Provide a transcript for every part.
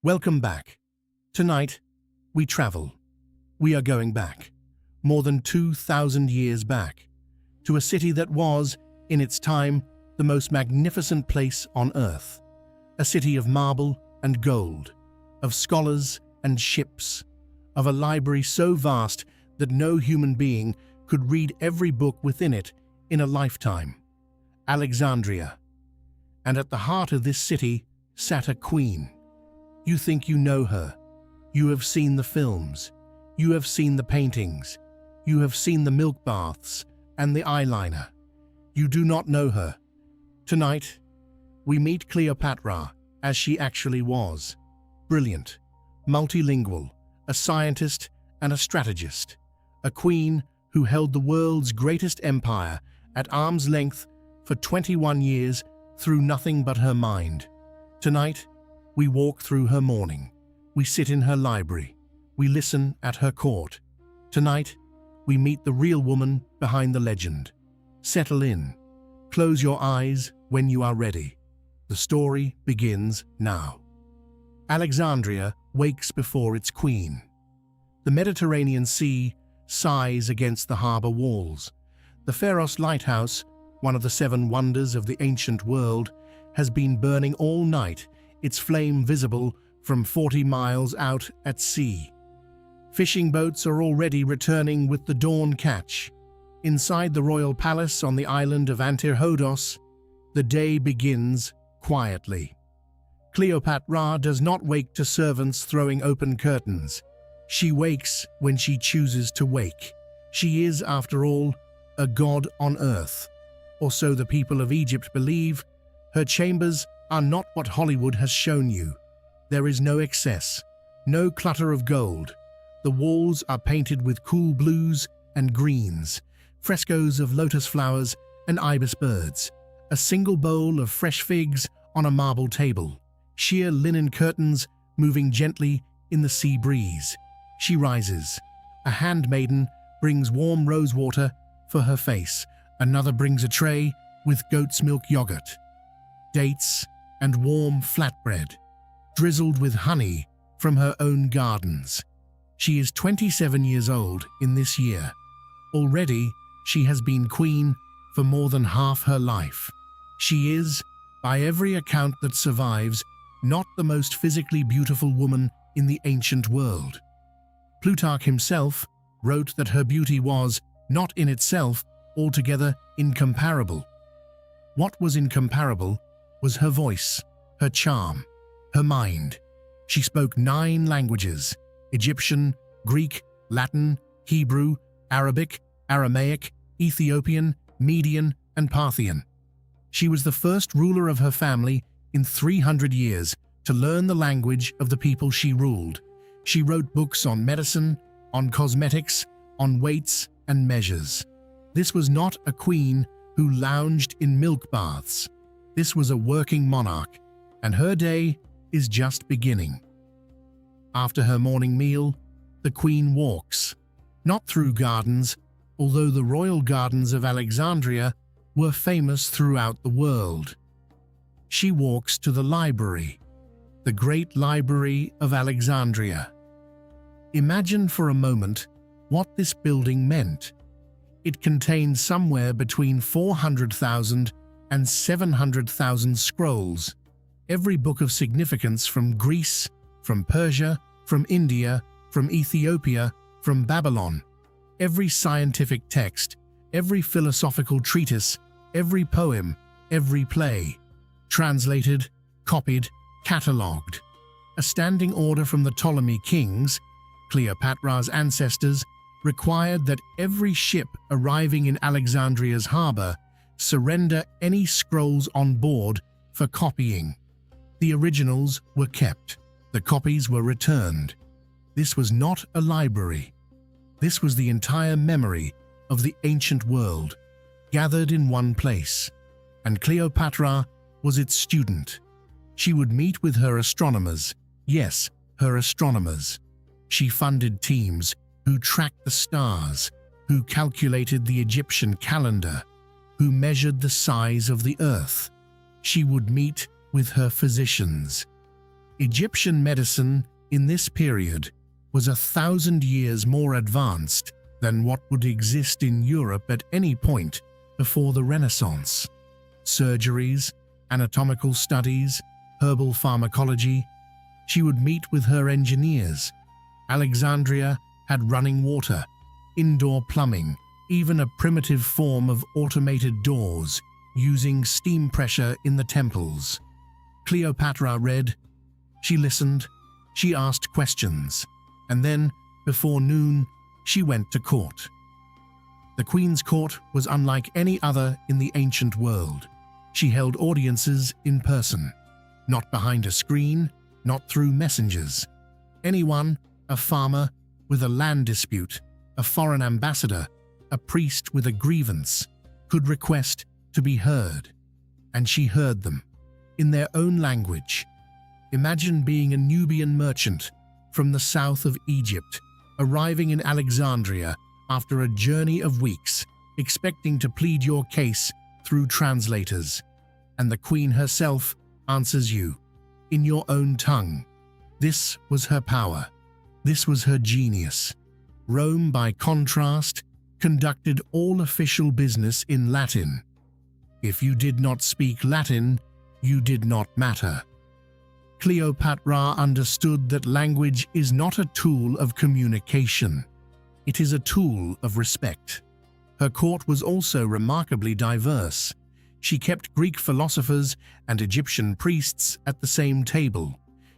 Welcome back. Tonight, we travel. We are going back, more than 2,000 years back, to a city that was, in its time, the most magnificent place on earth. A city of marble and gold, of scholars and ships, of a library so vast that no human being could read every book within it in a lifetime. Alexandria. And at the heart of this city sat a queen. You think you know her. You have seen the films. You have seen the paintings. You have seen the milk baths and the eyeliner. You do not know her. Tonight, we meet Cleopatra as she actually was. Brilliant, multilingual, a scientist and a strategist. A queen who held the world's greatest empire at arm's length for 21 years through nothing but her mind. Tonight, we walk through her morning. We sit in her library. We listen at her court. Tonight, we meet the real woman behind the legend. Settle in. Close your eyes when you are ready. The story begins now. Alexandria wakes before its queen. The Mediterranean Sea sighs against the harbor walls. The Pharos lighthouse, one of the 7 wonders of the ancient world, has been burning all night, its flame visible from 40 miles out at sea. Fishing boats are already returning with the dawn catch. Inside the royal palace on the island of Antirhodos, the day begins quietly. Cleopatra does not wake to servants throwing open curtains. She wakes when she chooses to wake. She is, after all, a god on earth. Or so the people of Egypt believe. Her chambers are not what Hollywood has shown you. There is no excess, no clutter of gold. The walls are painted with cool blues and greens, frescoes of lotus flowers and ibis birds, a single bowl of fresh figs on a marble table, sheer linen curtains moving gently in the sea breeze. She rises. A handmaiden brings warm rose water for her face. Another brings a tray with goat's milk yogurt, dates, and warm flatbread, drizzled with honey from her own gardens. She is 27 years old in this year. Already, she has been queen for more than half her life. She is, by every account that survives, not the most physically beautiful woman in the ancient world. Plutarch himself wrote that her beauty was, not in itself, altogether incomparable. What was incomparable was her voice, her charm, her mind. She spoke 9 languages: Egyptian, Greek, Latin, Hebrew, Arabic, Aramaic, Ethiopian, Median, and Parthian. She was the first ruler of her family in 300 years to learn the language of the people she ruled. She wrote books on medicine, on cosmetics, on weights and measures. This was not a queen who lounged in milk baths. This was a working monarch, and her day is just beginning. After her morning meal, the queen walks, not through gardens, although the royal gardens of Alexandria were famous throughout the world. She walks to the library, the great library of Alexandria. Imagine for a moment what this building meant. It contained somewhere between 400,000 and 700,000 scrolls, every book of significance from Greece, from Persia, from India, from Ethiopia, from Babylon. Every scientific text, every philosophical treatise, every poem, every play. Translated, copied, catalogued. A standing order from the Ptolemy kings, Cleopatra's ancestors, required that every ship arriving in Alexandria's harbor surrender any scrolls on board for copying. The originals were kept. The copies were returned. This was not a library. This was the entire memory of the ancient world, gathered in one place. And Cleopatra was its student. She would meet with her astronomers. Yes, her astronomers. She funded teams who tracked the stars, who calculated the Egyptian calendar, who measured the size of the earth. She would meet with her physicians. Egyptian medicine in this period was 1,000 years more advanced than what would exist in Europe at any point before the Renaissance. Surgeries, anatomical studies, herbal pharmacology. She would meet with her engineers. Alexandria had running water, indoor plumbing, even a primitive form of automated doors using steam pressure in the temples. Cleopatra read, she listened, she asked questions, and then, before noon, she went to court. The Queen's court was unlike any other in the ancient world. She held audiences in person, not behind a screen, not through messengers. Anyone, a farmer with a land dispute, a foreign ambassador, a priest with a grievance, could request to be heard. And she heard them, in their own language. Imagine being a Nubian merchant from the south of Egypt, arriving in Alexandria after a journey of weeks, expecting to plead your case through translators. And the Queen herself answers you, in your own tongue. This was her power. This was her genius. Rome, by contrast, conducted all official business in Latin. If you did not speak Latin, you did not matter. Cleopatra understood that language is not a tool of communication. It is a tool of respect. Her court was also remarkably diverse. She kept Greek philosophers and Egyptian priests at the same table.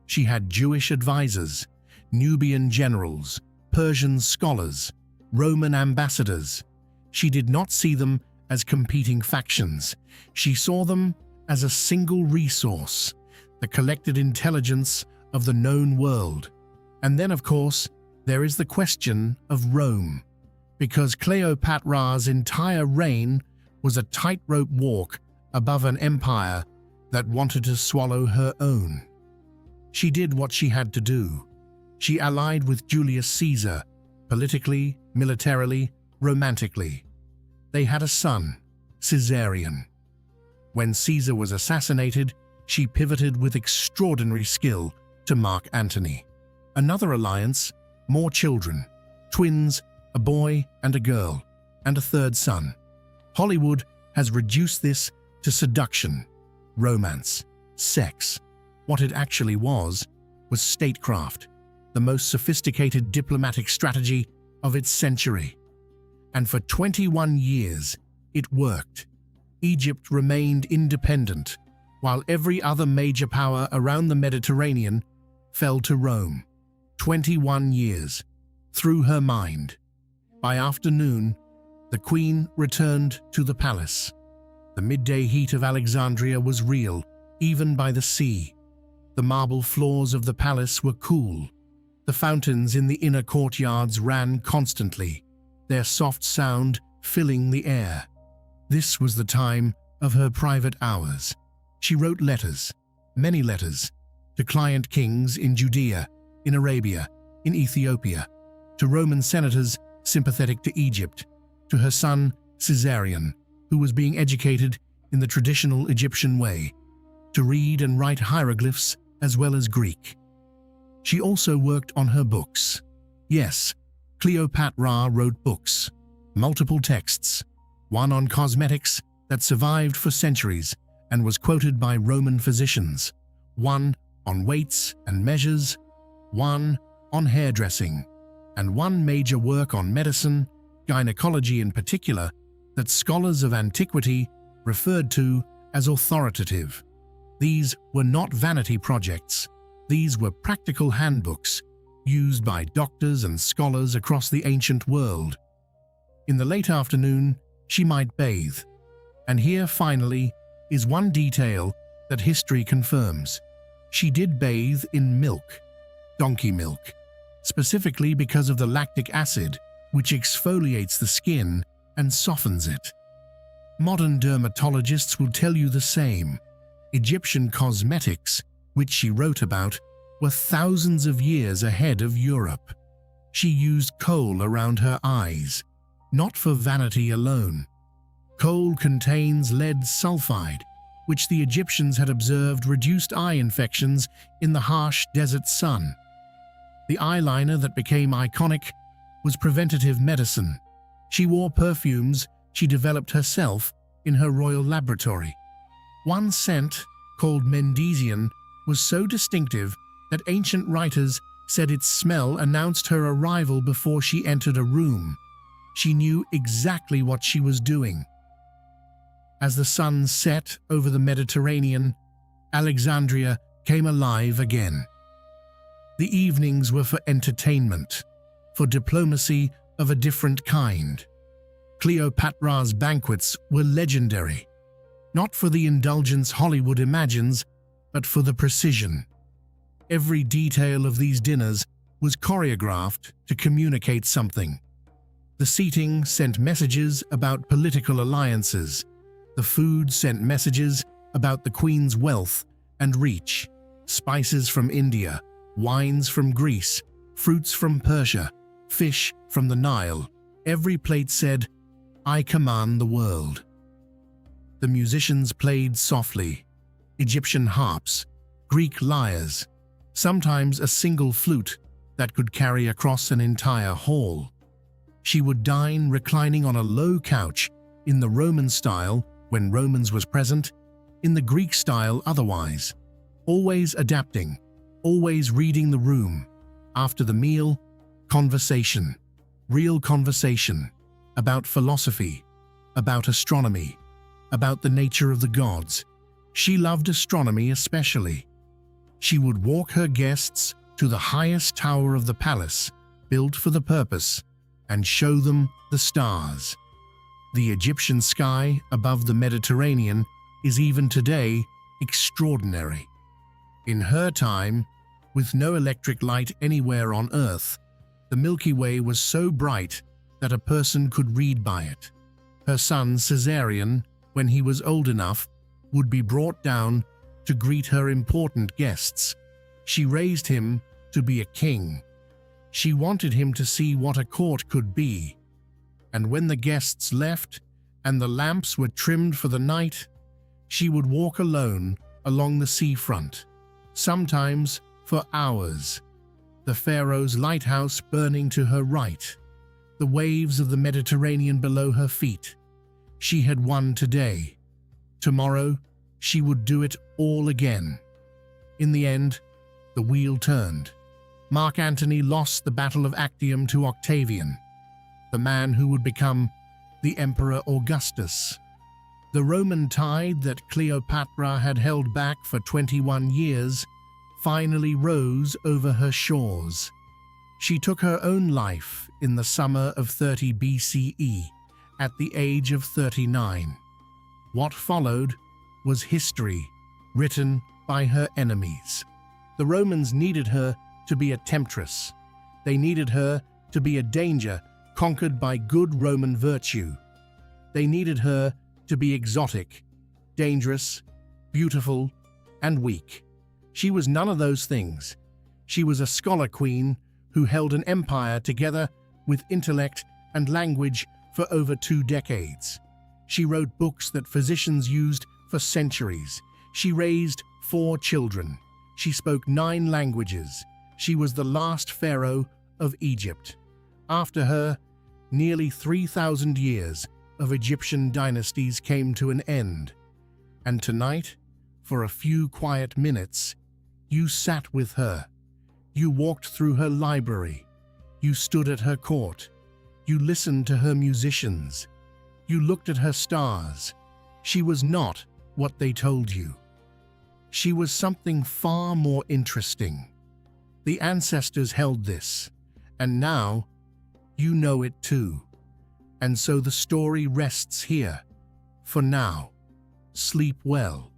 She had Jewish advisors, Nubian generals, Persian scholars, Roman ambassadors. She did not see them as competing factions. She saw them as a single resource, the collected intelligence of the known world. And then, of course, there is the question of Rome, because Cleopatra's entire reign was a tightrope walk above an empire that wanted to swallow her own. She did what she had to do. She allied with Julius Caesar, politically, militarily, romantically. They had a son, Caesarion. When Caesar was assassinated, she pivoted with extraordinary skill to Mark Antony. Another alliance, more children, twins, a boy and a girl, and a third son. Hollywood has reduced this to seduction, romance, sex. What it actually was statecraft, the most sophisticated diplomatic strategy of its century. And for 21 years, it worked. Egypt remained independent, while every other major power around the Mediterranean fell to Rome. 21 years, through her mind. By afternoon, the Queen returned to the palace. The midday heat of Alexandria was real, even by the sea. The marble floors of the palace were cool. The fountains in the inner courtyards ran constantly, their soft sound filling the air. This was the time of her private hours. She wrote letters, many letters, to client kings in Judea, in Arabia, in Ethiopia, to Roman senators sympathetic to Egypt, to her son Caesarion, who was being educated in the traditional Egyptian way, to read and write hieroglyphs as well as Greek. She also worked on her books. Yes, Cleopatra wrote books, multiple texts, one on cosmetics that survived for centuries and was quoted by Roman physicians, one on weights and measures, one on hairdressing, and one major work on medicine, gynecology in particular, that scholars of antiquity referred to as authoritative. These were not vanity projects. These were practical handbooks used by doctors and scholars across the ancient world. In the late afternoon, she might bathe. And here, finally, is one detail that history confirms. She did bathe in milk, donkey milk, specifically because of the lactic acid, which exfoliates the skin and softens it. Modern dermatologists will tell you the same. Egyptian cosmetics, which she wrote about, were thousands of years ahead of Europe. She used kohl around her eyes, not for vanity alone. Kohl contains lead sulfide, which the Egyptians had observed reduced eye infections in the harsh desert sun. The eyeliner that became iconic was preventative medicine. She wore perfumes she developed herself in her royal laboratory. One scent, called Mendesian, was so distinctive that ancient writers said its smell announced her arrival before she entered a room. She knew exactly what she was doing. As the sun set over the Mediterranean, Alexandria came alive again. The evenings were for entertainment, for diplomacy of a different kind. Cleopatra's banquets were legendary, not for the indulgence Hollywood imagines, but for the precision. Every detail of these dinners was choreographed to communicate something. The seating sent messages about political alliances. The food sent messages about the Queen's wealth and reach. Spices from India, wines from Greece, fruits from Persia, fish from the Nile. Every plate said, "I command the world." The musicians played softly, Egyptian harps, Greek lyres, sometimes a single flute that could carry across an entire hall. She would dine reclining on a low couch in the Roman style when Romans was present, in the Greek style otherwise, always adapting, always reading the room. After the meal, conversation, real conversation, about philosophy, about astronomy, about the nature of the gods. She loved astronomy especially. She would walk her guests to the highest tower of the palace, built for the purpose, and show them the stars. The Egyptian sky above the Mediterranean is even today extraordinary. In her time, with no electric light anywhere on Earth, the Milky Way was so bright that a person could read by it. Her son Caesarion, when he was old enough, would be brought down to greet her important guests. She raised him to be a king. She wanted him to see what a court could be. And when the guests left and the lamps were trimmed for the night, she would walk alone along the seafront, sometimes for hours. The Pharaoh's lighthouse burning to her right, the waves of the Mediterranean below her feet. She had won today. Tomorrow, she would do it all again. In the end, the wheel turned. Mark Antony lost the Battle of Actium to Octavian, the man who would become the Emperor Augustus. The Roman tide that Cleopatra had held back for 21 years finally rose over her shores. She took her own life in the summer of 30 BCE at the age of 39. What followed was history written by her enemies. The Romans needed her to be a temptress. They needed her to be a danger conquered by good Roman virtue. They needed her to be exotic, dangerous, beautiful, and weak. She was none of those things. She was a scholar queen who held an empire together with intellect and language for over 2 decades. She wrote books that physicians used for centuries. She raised 4 children. She spoke 9 languages. She was the last pharaoh of Egypt. After her, nearly 3,000 years of Egyptian dynasties came to an end. And tonight, for a few quiet minutes, you sat with her. You walked through her library. You stood at her court. You listened to her musicians. You looked at her stars. She was not what they told you. She was something far more interesting. The ancestors held this, and now you know it too. And so the story rests here. For now, sleep well.